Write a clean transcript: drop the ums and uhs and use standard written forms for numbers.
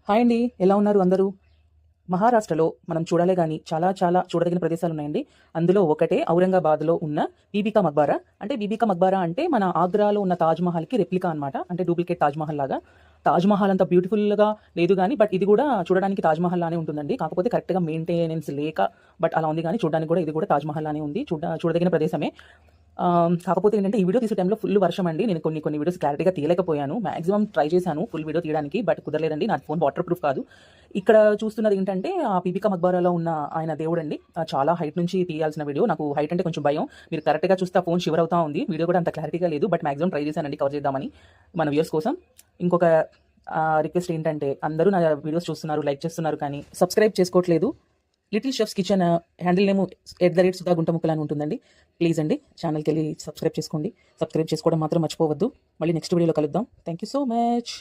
Hi అండి, ఎలా ఉన్నారు అందరూ? మహారాష్ట్రలో మనం చూడాలే గానీ చాలా చాలా చూడదగిన ప్రదేశాలున్నాయండి. అందులో ఒకటే ఔరంగాబాద్‌లో ఉన్న బీబీ కా మక్బారా. అంటే బీబీ కా మక్బారా అంటే మన ఆగ్రాలో ఉన్న తాజ్ మహల్‌కి రెప్లికా అనమాట. అంటే డూప్లికేట్ తాజ్ మహల్ లాగా. తాజ్ మహల్ అంత బ్యూటిఫుల్‌గా లేదు గానీ, బట్ ఇది గూడా చూడడానికి తాజ్ మహల్ లానే ఉంటుందండి. కాకపోతే కరెక్ట్‌గా మెయింటెనెన్స్ లేక బట్ అలా ఉంది గానీ, చూడడానికి గూడా ఇది గూడా తాజ్ మహల్ లానే ఉంది. చూడదగిన ప్రదేశమే. కాకపోతే ఏంటంటే ఈ వీడియో తీసే టైంలో ఫుల్ వర్షం అండి. నేను కొన్ని వీడియోస్ క్లారిటీగా తీయలేకపోయాను. మాక్సిమం ట్రై చేశాను ఫుల్ వీడియో తీయడానికి. బట్ కుదరలేదండి. నా ఫోన్ వాటర్ ప్రూఫ్ కాదు. ఇక్కడ చూస్తున్నది ఏంటంటే ఆ బీబీ కా మక్బారాలో ఉన్న ఆయన దేవుడండి. చాలా హైట్ నుంచి తీయాల్సిన వీడియో. నాకు హైట్ అంటే కొంచెం భయం. మీరు కరెక్ట్‌గా చూస్తే ఆ ఫోన్ షివర్ అవుతా ఉంది. వీడియో కూడా అంత క్లారిటీగా లేదు. బట్ మాక్సిమం ట్రై చేశానండి కవర్ చేద్దామని మన వ్యూయర్స్ కోసం. ఇంకొక రిక్వెస్ట్ ఏంటంటే అందరూ నా వీడియోస్ చూస్తున్నారు, లైక్ చేస్తున్నారు కానీ సబ్స్క్రైబ్ చేసుకోవట్లేదు. Little chefs kitchen handle name @Sudha Guntamukkala అని ఉంటుందండి. ప్లీజ్ అండి ఛానల్కి వెళ్ళి సబ్స్క్రైబ్ చేసుకోండి. సబ్స్క్రైబ్ చేసుకోవడం మాత్రం మర్చిపోవద్దు. మళ్ళీ నెక్స్ట్ వీడియోలో కలుద్దాం. Thank you so much.